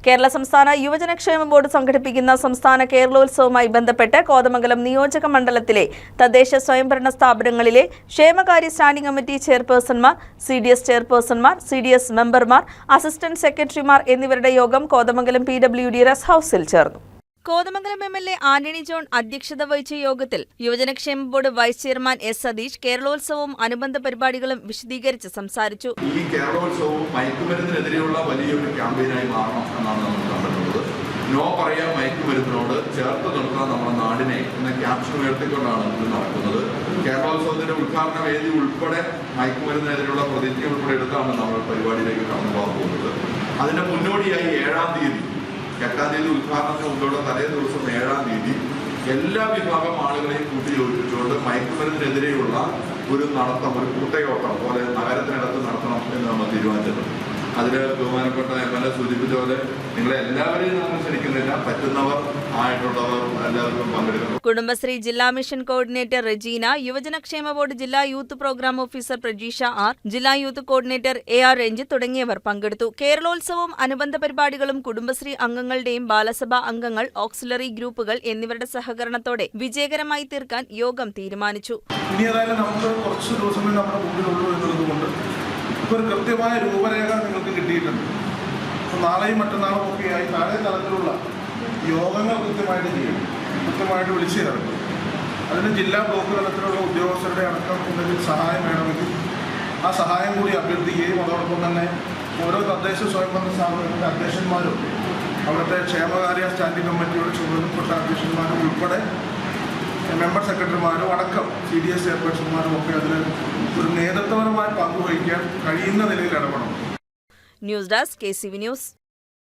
കേരള സംസ്ഥാന യുവജനക്ഷേമ ബോർഡ് സംഘടിപ്പിക്കുന്ന സംസ്ഥാന കേരളോത്സവവുമായി ബന്ധപ്പെട്ട് കോതമംഗലം നിയോജക മണ്ഡലത്തിലെ തദ്ദേശ സ്വയംഭരണ സ്ഥാപനങ്ങളിലെ ക്ഷേമകാര്യ സ്റ്റാൻഡിംഗ് കമ്മിറ്റി ചെയർപേഴ്സൺമാർ, CDS ചെയർപേഴ്സൺമാർ, CDS മെമ്പർമാർ, അസിസ്റ്റന്റ് സെക്രട്ടറിമാർ എന്നിവരുടെ യോഗം കോതമംഗലം PWD റെസ്റ്റ് ഹൌസിൽ ചേർന്നു. കോതമംഗലം MLA ആന്റണി ജോൺ അധ്യക്ഷത വഹിച്ച യോഗത്തിൽ യുവജനക്ഷേമ board vice chairman S. Satheesh കേരളോത്സവവും അനുബന്ധ പരിപാടികളും വിശദീകരിച്ച് സംസാരിച്ചു. ഈ കേരളോത്സവവും മയക്കുമരുന്നിനെതിരെയുള്ള വലിയൊരു ക്യാമ്പയിനായി മാറണം എന്നാണ് നമ്മൾ കണ്ടിട്ടുള്ളത്. നോ പറയാൻ മയക്കുമരുന്നിനോട് ചേർത്ത് നിർത്താൻ നമ്മുടെ നാടിനെ എന്ന ക്യാപ്ഷൻ ഉയർത്തിക്കൊണ്ടാണ് ഇത് നടക്കുന്നത്. കേരളോത്സവത്തിന്റെ ഉദ്ഘാടന വേദി ഉൾപ്പെടെ മയക്കുമരുന്നിനെതിരെയുള്ള പ്രതിജ്ഞ ഉൾപ്പെടെ എടുത്താണ് നമ്മൾ പരിപാടിയിലേക്ക് കടന്നു പോകാൻ പോകുന്നത്. അതിന്റെ മുന്നോടിയായി 7-ാം തീയതി ഉദ്ഘാടനത്തിന് മുമ്പുള്ള തലേ ദിവസം 7-ാം തീയതി എല്ലാ വിഭാഗം ആളുകളെയും കൂട്ടിയോജിപ്പിച്ചുകൊണ്ട് മയക്കുമരുന്നിനെതിരെയുള്ള ഒരു കൂട്ടയോട്ടം പോലെ നഗരത്തിനകത്ത് നടത്തണം എന്ന് നമ്മൾ തീരുമാനിച്ചിട്ടുണ്ട്. അതിൽ ബഹുമാനപ്പെട്ട MLA സൂചിപ്പിച്ച പോലെ നിങ്ങളെ എല്ലാവരെയും നമ്മൾ ക്ഷണിക്കുന്നില്ല, പറ്റുന്നവർ ആയിട്ടുള്ളവർ എല്ലാവർക്കും പങ്കെടുക്കണം. കുടുംബശ്രീ ജില്ലാ മിഷൻ കോർഡിനേറ്റർ റെജീന, യുവജനക്ഷേമ ബോർഡ് ജില്ലാ youth programme officer Prajeesha R, ജില്ലാ യൂത്ത് കോർഡിനേറ്റർ AR രഞ്ജിത്ത് തുടങ്ങിയവർ പങ്കെടുത്തു. കേരളോത്സവവും അനുബന്ധ പരിപാടികളും കുടുംബശ്രീ അംഗങ്ങളുടെയും ബാലസഭാ അംഗങ്ങൾ, ഓക്സിലറി ഗ്രൂപ്പുകൾ എന്നിവരുടെ സഹകരണത്തോടെ വിജയകരമായി തീർക്കാൻ യോഗം തീരുമാനിച്ചു. ഒരു കൃത്യമായ രൂപരേഖ നിങ്ങൾക്ക് കിട്ടിയിട്ടുണ്ട്. നാളെയും മറ്റന്നാളും ഒക്കെയായി താഴെ തലത്തിലുള്ള യോഗങ്ങൾ കൃത്യമായിട്ട് ചെയ്യും, കൃത്യമായിട്ട് വിളിച്ചു ചേർക്കും. അതിന് ജില്ലാ ബ്ലോക്ക് തലത്തിലുള്ള ഉദ്യോഗസ്ഥരുടെ അടക്കം എന്തെങ്കിലും സഹായം വേണമെങ്കിൽ ആ സഹായം കൂടി അഭ്യർത്ഥിക്കുകയും അതോടൊപ്പം തന്നെ ഓരോ തദ്ദേശ സ്വയംഭരണ സ്ഥാപനങ്ങളുടെ അധ്യക്ഷന്മാരും അവിടുത്തെ ക്ഷേമകാര്യ സ്റ്റാൻഡിംഗ് കമ്മിറ്റിയുടെ ചുമതലപ്പെട്ട അധ്യക്ഷന്മാരും ഉൾപ്പെടെ മെമ്പർ സെക്രട്ടറിമാരും അടക്കം CDS ചെയർപേഴ്സൺമാരും ഒക്കെ അതിൽ ഒരു നേതൃത്വപരമായ പങ്കുവഹിക്കാൻ കഴിയുന്ന നിലയിൽ ഇടപെടണം. News desk KCV news.